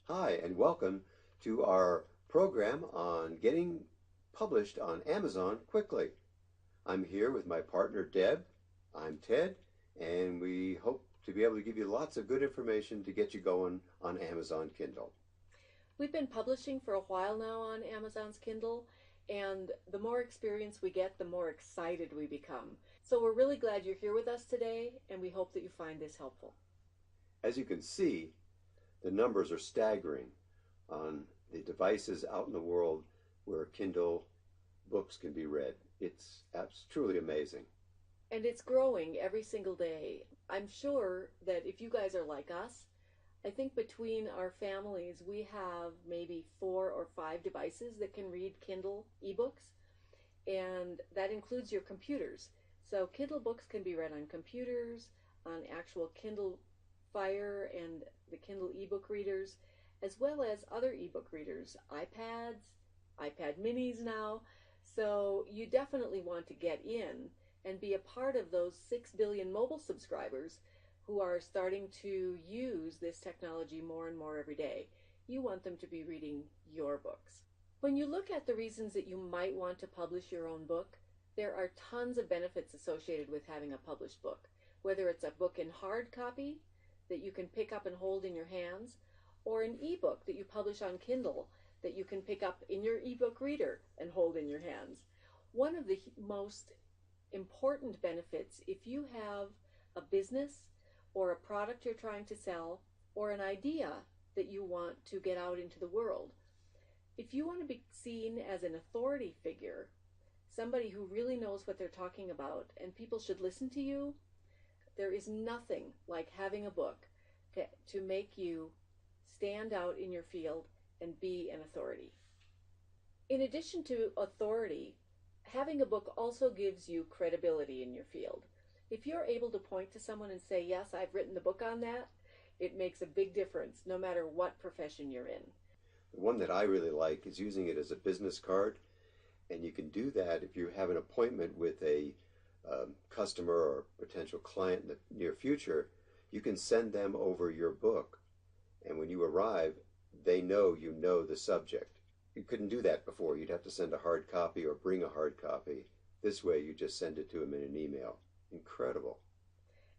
Hi, and welcome to our program on getting published on Amazon quickly. I'm here with my partner Deb. I'm Ted, and we hope to be able to give you lots of good information to get you going on Amazon Kindle. We've been publishing for a while now on Amazon's Kindle, and the more experience we get, the more excited we become. So we're really glad you're here with us today, and we hope that you find this helpful. As you can see, the numbers are staggering on the devices out in the world where Kindle books can be read. It's truly amazing. And it's growing every single day. I'm sure that if you guys are like us, I think between our families, we have maybe 4 or 5 devices that can read Kindle ebooks, and that includes your computers. So Kindle books can be read on computers, on actual Kindle Fire and the Kindle ebook readers, as well as other ebook readers, iPads, iPad minis now. So you definitely want to get in and be a part of those 6 billion mobile subscribers who are starting to use this technology more and more every day. You want them to be reading your books. When you look at the reasons that you might want to publish your own book, there are tons of benefits associated with having a published book, whether it's a book in hard copy that you can pick up and hold in your hands, or an ebook that you publish on Kindle that you can pick up in your ebook reader and hold in your hands. One of the most important benefits, if you have a business or a product you're trying to sell or an idea that you want to get out into the world, if you want to be seen as an authority figure, somebody who really knows what they're talking about, and people should listen to you, there is nothing like having a book to make you stand out in your field and be an authority. In addition to authority, having a book also gives you credibility in your field. If you're able to point to someone and say, yes, I've written the book on that, it makes a big difference no matter what profession you're in. The one that I really like is using it as a business card, and you can do that if you have an appointment with a customer or potential client in the near future. You can send them over your book, and when you arrive, they know you know the subject. You couldn't do that before. You'd have to send a hard copy or bring a hard copy. This way, you just send it to them in an email. Incredible.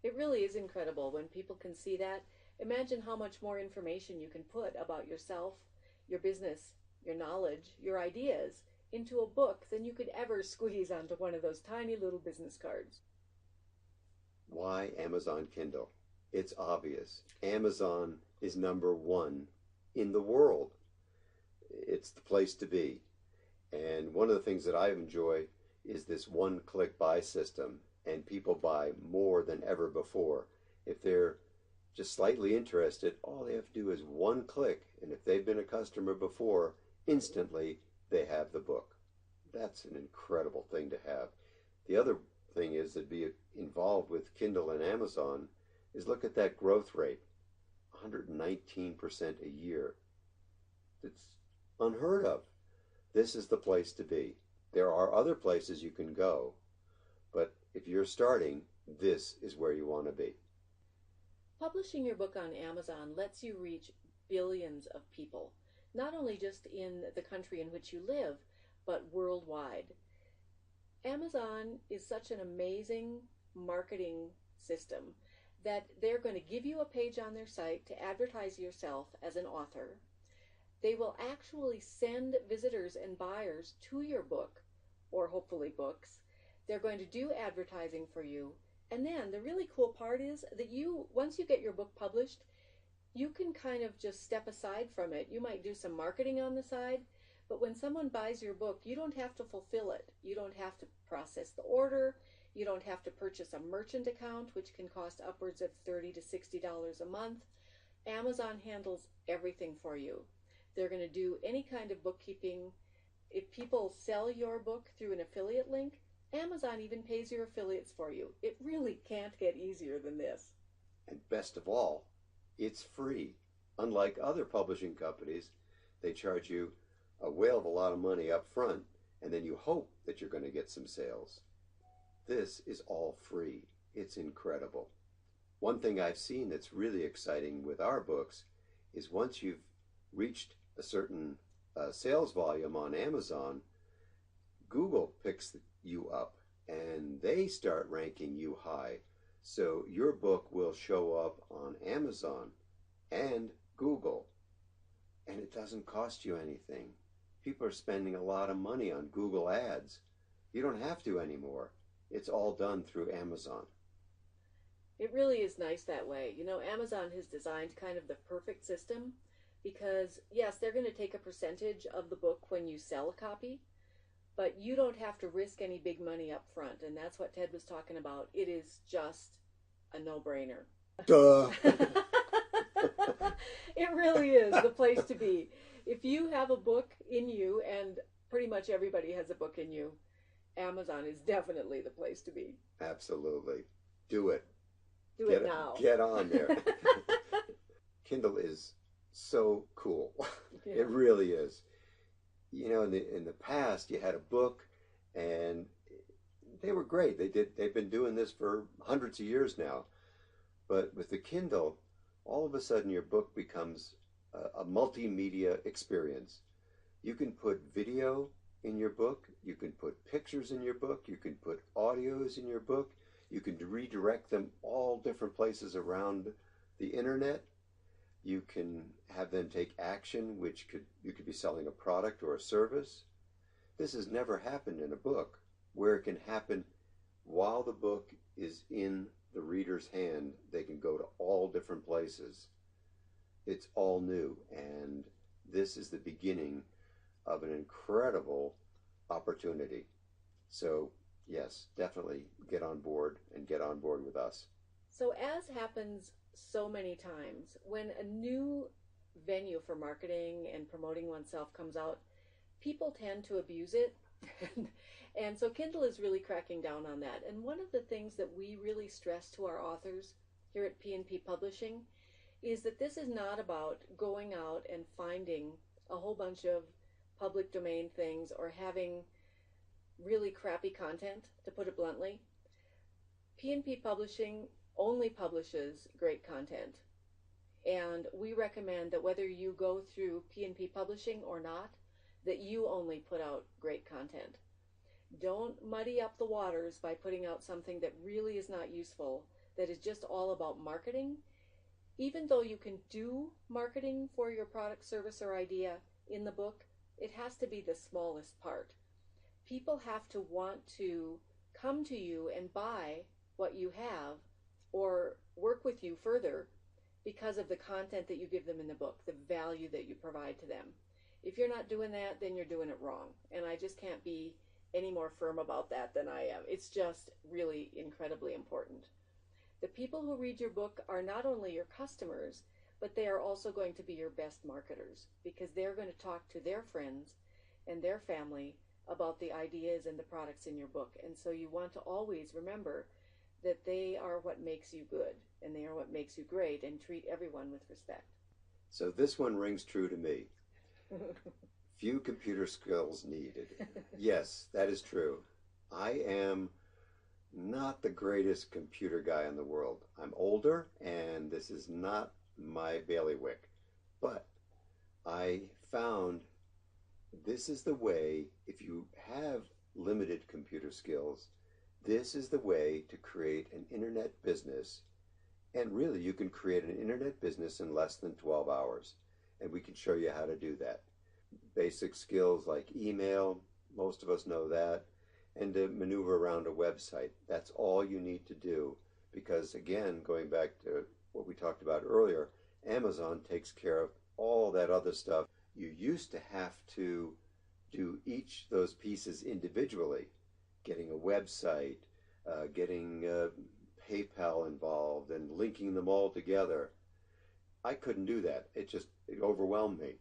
It really is incredible when people can see that. Imagine how much more information you can put about yourself, your business, your knowledge, your ideas into a book than you could ever squeeze onto one of those tiny little business cards. Why Amazon Kindle? It's obvious. Amazon is #1 in the world. It's the place to be. And one of the things that I enjoy is this one-click buy system, and people buy more than ever before. If they're just slightly interested, all they have to do is one click, and if they've been a customer before, instantly they have the book. That's an incredible thing to have. The other thing is that be involved with Kindle and Amazon is look at that growth rate, 119% a year. It's unheard of. This is the place to be. There are other places you can go, but if you're starting, this is where you want to be. Publishing your book on Amazon lets you reach billions of people, not only just in the country in which you live, but worldwide. Amazon is such an amazing marketing system that they're going to give you a page on their site to advertise yourself as an author. They will actually send visitors and buyers to your book, or hopefully books. They're going to do advertising for you. And then the really cool part is that once you get your book published, you can kind of just step aside from it. You might do some marketing on the side, but when someone buys your book, you don't have to fulfill it. You don't have to process the order. You don't have to purchase a merchant account, which can cost upwards of $30 to $60 a month. Amazon handles everything for you. They're going to do any kind of bookkeeping. If people sell your book through an affiliate link, Amazon even pays your affiliates for you. It really can't get easier than this. And best of all, it's free. Unlike other publishing companies, they charge you a whale of a lot of money up front, and then you hope that you're going to get some sales. This is all free. It's incredible. One thing I've seen that's really exciting with our books is once you've reached a certain sales volume on Amazon, Google picks you up and they start ranking you high. So your book will show up on Amazon and Google, and it doesn't cost you anything. People are spending a lot of money on Google ads. You don't have to anymore. It's all done through Amazon. It really is nice that way. You know, Amazon has designed kind of the perfect system because, yes, they're going to take a percentage of the book when you sell a copy, but you don't have to risk any big money up front. And that's what Ted was talking about. It is just a no-brainer. Duh! It really is the place to be. If you have a book in you, and pretty much everybody has a book in you, Amazon is definitely the place to be. Absolutely. Do it. Do it now. Get on there. Kindle is so cool. Yeah. It really is. You know, in the past, you had a book, and they were great. They've been doing this for hundreds of years now. But with the Kindle, all of a sudden your book becomes a multimedia experience. You can put video in your book, you can put pictures in your book, you can put audios in your book, you can redirect them all different places around the internet. You can have them take action, you could be selling a product or a service. This has never happened in a book, where it can happen while the book is in the reader's hand. They can go to all different places. It's all new, and this is the beginning of an incredible opportunity. So yes, definitely get on board and get on board with us. So, as happens so many times, when a new venue for marketing and promoting oneself comes out, people tend to abuse it. And so Kindle is really cracking down on that. And one of the things that we really stress to our authors here at P&P Publishing is that this is not about going out and finding a whole bunch of public domain things or having really crappy content, to put it bluntly. P&P Publishing only publishes great content. And we recommend that whether you go through P&P Publishing or not, that you only put out great content. Don't muddy up the waters by putting out something that really is not useful, that is just all about marketing. Even though you can do marketing for your product, service, or idea in the book, it has to be the smallest part. People have to want to come to you and buy what you have or work with you further because of the content that you give them in the book, the value that you provide to them. If you're not doing that, then you're doing it wrong. And I just can't be any more firm about that than I am. It's just really incredibly important. The people who read your book are not only your customers, but they are also going to be your best marketers, because they're going to talk to their friends and their family about the ideas and the products in your book. And so you want to always remember that they are what makes you good, and they are what makes you great, and treat everyone with respect. So this one rings true to me. Few computer skills needed. Yes, that is true. I am not the greatest computer guy in the world. I'm older, and this is not my bailiwick. But I found this is the way, if you have limited computer skills, this is the way to create an internet business. And really, you can create an internet business in less than 12 hours. And we can show you how to do that. Basic skills like email, most of us know that, and to maneuver around a website. That's all you need to do, because again, going back to what we talked about earlier, Amazon takes care of all that other stuff. You used to have to do each of those pieces individually, getting a website, getting PayPal involved, and linking them all together. I couldn't do that. It overwhelmed me.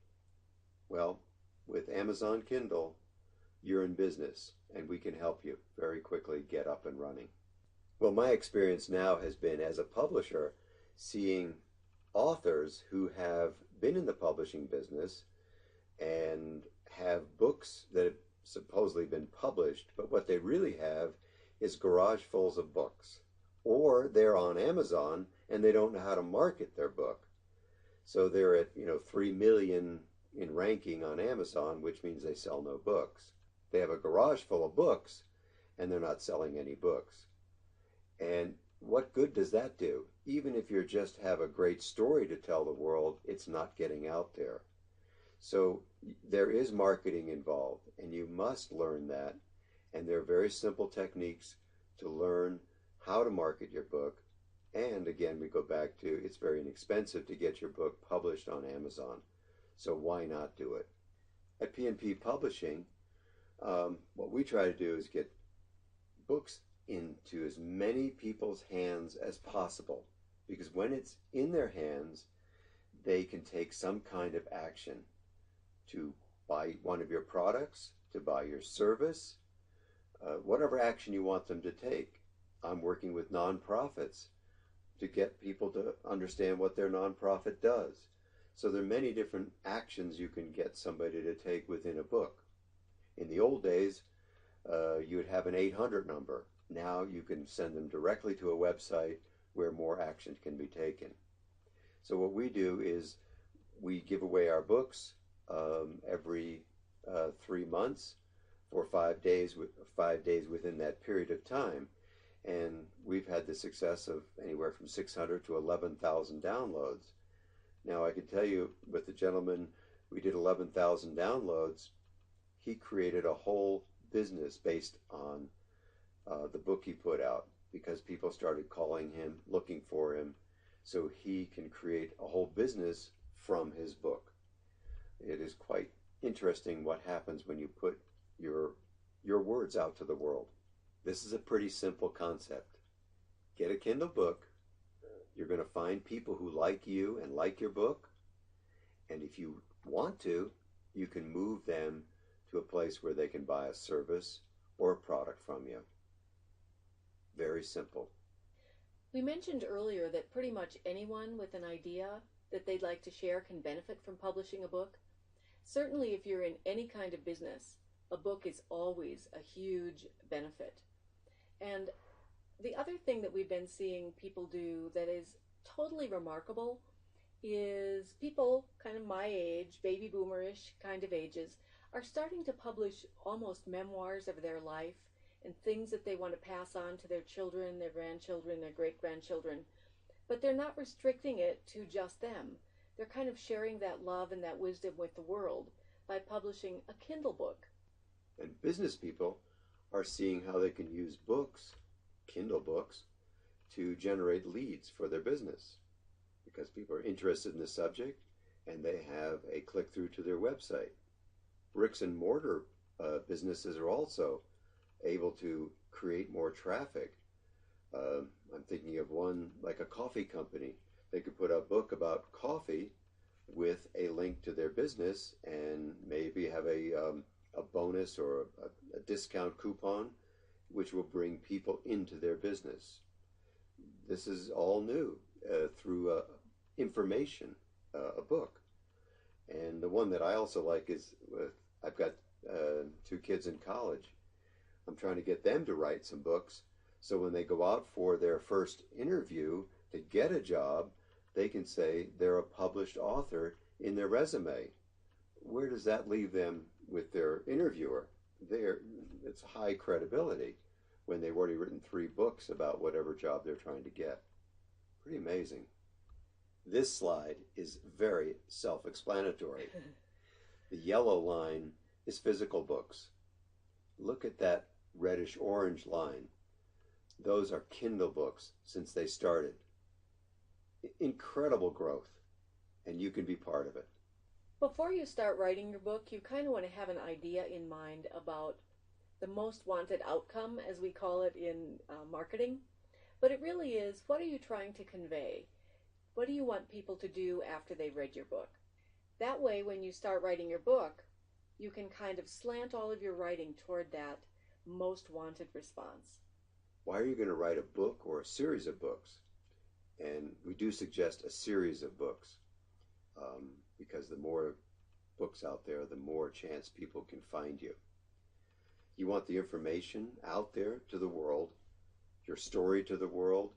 Well, with Amazon Kindle, you're in business, and we can help you very quickly get up and running. Well, my experience now has been, as a publisher, seeing authors who have been in the publishing business and have books that have supposedly been published, but what they really have is garage fulls of books. Or they're on Amazon and they don't know how to market their book. So they're at 3 million in ranking on Amazon, which means they sell no books. They have a garage full of books, and they're not selling any books. And what good does that do? Even if you just have a great story to tell the world, it's not getting out there. So there is marketing involved, and you must learn that. And there are very simple techniques to learn how to market your book. And again, we go back to it's very inexpensive to get your book published on Amazon. So why not do it? At P&P Publishing, what we try to do is get books into as many people's hands as possible. Because when it's in their hands, they can take some kind of action to buy one of your products, to buy your service, whatever action you want them to take. I'm working with nonprofits to get people to understand what their nonprofit does. So there are many different actions you can get somebody to take within a book. In the old days, you would have an 800 number. Now you can send them directly to a website where more action can be taken. So what we do is we give away our books every 3 months for 5 days, 5 days within that period of time. And we've had the success of anywhere from 600 to 11,000 downloads. Now I can tell you with the gentleman, we did 11,000 downloads. He created a whole business based on the book he put out because people started calling him, looking for him, so he can create a whole business from his book. It is quite interesting what happens when you put your words out to the world. This is a pretty simple concept. Get a Kindle book. You're going to find people who like you and like your book. And if you want to, you can move them to a place where they can buy a service or a product from you. Very simple. We mentioned earlier that pretty much anyone with an idea that they'd like to share can benefit from publishing a book. Certainly if you're in any kind of business, a book is always a huge benefit. And the other thing that we've been seeing people do that is totally remarkable is people kind of my age, baby boomerish kind of ages, are starting to publish almost memoirs of their life and things that they want to pass on to their children, their grandchildren, their great-grandchildren. But they're not restricting it to just them. They're kind of sharing that love and that wisdom with the world by publishing a Kindle book. And business people are seeing how they can use books, Kindle books, to generate leads for their business because people are interested in the subject and they have a click through to their website. Bricks and mortar businesses are also able to create more traffic. I'm thinking of one like a coffee company. They could put a book about coffee with a link to their business and maybe have a bonus or a discount coupon which will bring people into their business. This is all new through information, a book. And the one that I also like is I've got 2 kids in college. I'm trying to get them to write some books so when they go out for their first interview to get a job, they can say they're a published author in their resume. Where does that leave them with their interviewer? It's high credibility when they've already written 3 books about whatever job they're trying to get. Pretty amazing. This slide is very self-explanatory. The yellow line is physical books. Look at that reddish-orange line. Those are Kindle books since they started. Incredible growth, and you can be part of it. Before you start writing your book, you kind of want to have an idea in mind about the most wanted outcome, as we call it in marketing. But it really is, what are you trying to convey? What do you want people to do after they've read your book? That way, when you start writing your book, you can kind of slant all of your writing toward that most wanted response. Why are you going to write a book or a series of books? And we do suggest a series of books because the more books out there, the more chance people can find you. You want the information out there to the world, your story to the world.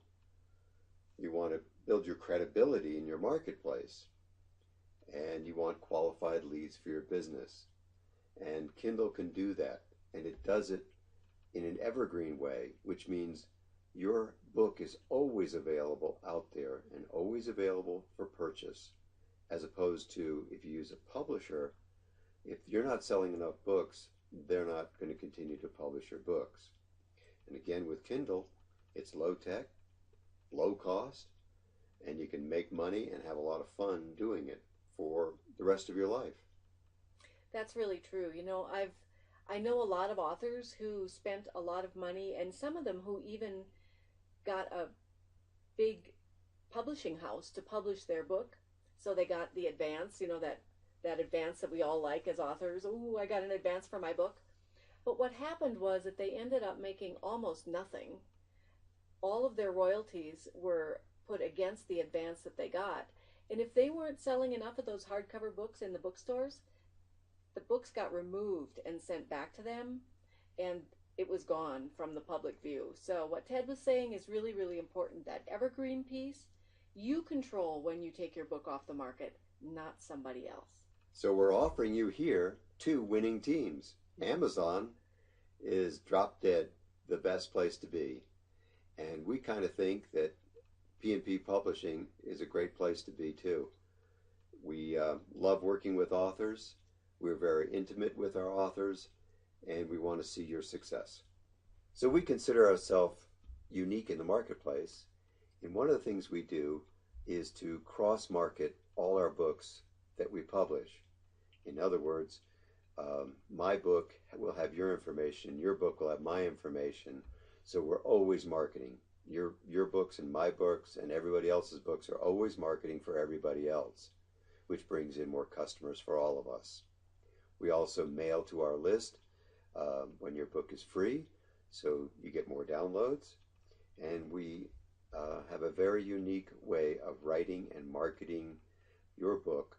You want to build your credibility in your marketplace. and you want qualified leads for your business. And Kindle can do that, and it does it in an evergreen way, which means your book is always available out there and always available for purchase, as opposed to if you use a publisher, if you're not selling enough books, they're not going to continue to publish your books. And again, with Kindle, it's low tech, low cost, and you can make money and have a lot of fun doing it for the rest of your life. That's really true. I know a lot of authors who spent a lot of money, and some of them who even got a big publishing house to publish their book. So they got the advance, that advance that we all like as authors. Ooh, I got an advance for my book. But what happened was that they ended up making almost nothing. All of their royalties were put against the advance that they got. And if they weren't selling enough of those hardcover books in the bookstores, the books got removed and sent back to them, and it was gone from the public view. So what Ted was saying is really, really important. That evergreen piece, you control when you take your book off the market, not somebody else. So we're offering you here 2 winning teams. Amazon is drop dead the best place to be. And we kind of think that P&P Publishing is a great place to be too. We love working with authors. We're very intimate with our authors, and we want to see your success. So we consider ourselves unique in the marketplace. And one of the things we do is to cross-market all our books that we publish. In other words, my book will have your information, your book will have my information, so we're always marketing. Your books and my books and everybody else's books are always marketing for everybody else, which brings in more customers for all of us. We also mail to our list when your book is free, so you get more downloads, and we have a very unique way of writing and marketing your book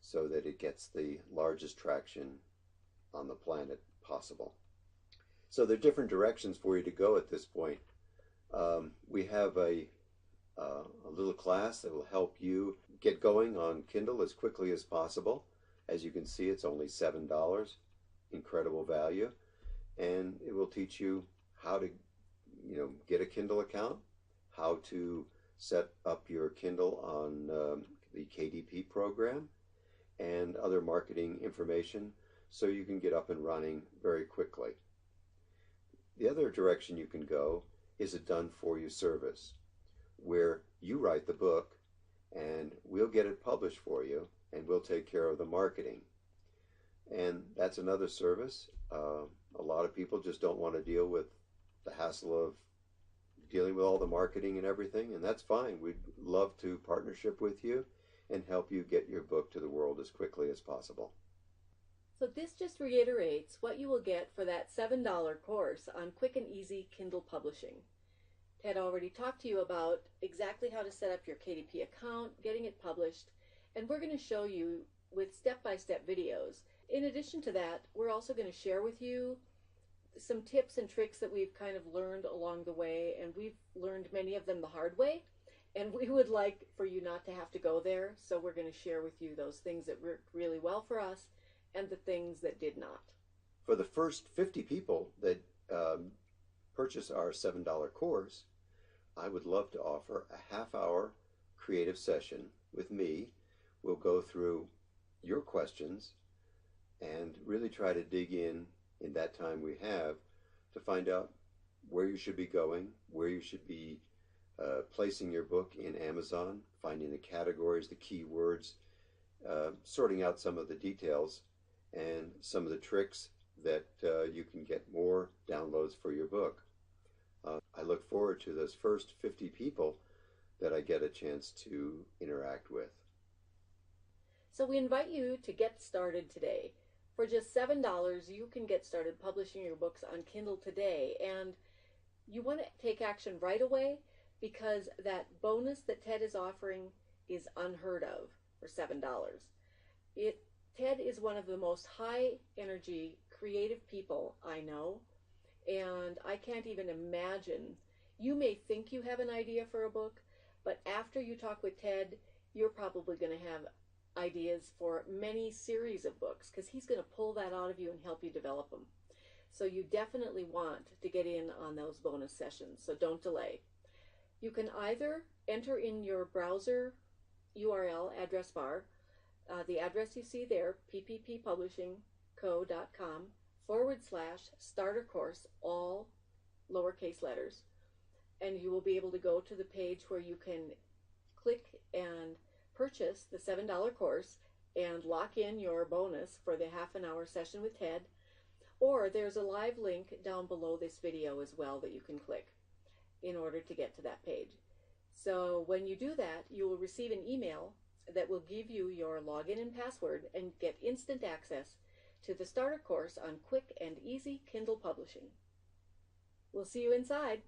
so that it gets the largest traction on the planet possible. So there are different directions for you to go at this point. We have a little class that will help you get going on Kindle as quickly as possible. As you can see, it's only $7, incredible value, and it will teach you how to get a Kindle account, how to set up your Kindle on the KDP program, and other marketing information so you can get up and running very quickly. The other direction you can go is a done-for-you service where you write the book and we'll get it published for you and we'll take care of the marketing. And that's another service. A lot of people just don't want to deal with the hassle of dealing with all the marketing and everything, and that's fine. We'd love to partnership with you and help you get your book to the world as quickly as possible. So this just reiterates what you will get for that $7 course on quick and easy Kindle publishing. Ted already talked to you about exactly how to set up your KDP account, getting it published, and we're going to show you with step-by-step videos. In addition to that, we're also going to share with you some tips and tricks that we've kind of learned along the way, and we've learned many of them the hard way, and we would like for you not to have to go there, so we're going to share with you those things that worked really well for us and the things that did not. For the first 50 people that purchase our $7 course, I would love to offer a half-hour creative session with me. We'll go through your questions and really try to dig in that time we have to find out where you should be going, where you should be placing your book in Amazon, finding the categories, the keywords, sorting out some of the details and some of the tricks that you can get more downloads for your book. I look forward to those first 50 people that I get a chance to interact with. So we invite you to get started today. For just $7, you can get started publishing your books on Kindle today, and you want to take action right away because that bonus that Ted is offering is unheard of for $7. Ted is one of the most high energy, creative people I know, and I can't even imagine. You may think you have an idea for a book, but after you talk with Ted, you're probably going to have ideas for many series of books because he's going to pull that out of you and help you develop them. So you definitely want to get in on those bonus sessions, so don't delay. You can either enter in your browser URL address bar, the address you see there, ppppublishingco.com/starter course, all lowercase letters, and you will be able to go to the page where you can click and purchase the $7 course and lock in your bonus for the half-an-hour session with Ted. Or there's a live link down below this video as well that you can click in order to get to that page. So when you do that, you will receive an email that will give you your login and password and get instant access to the starter course on quick and easy Kindle publishing. We'll see you inside.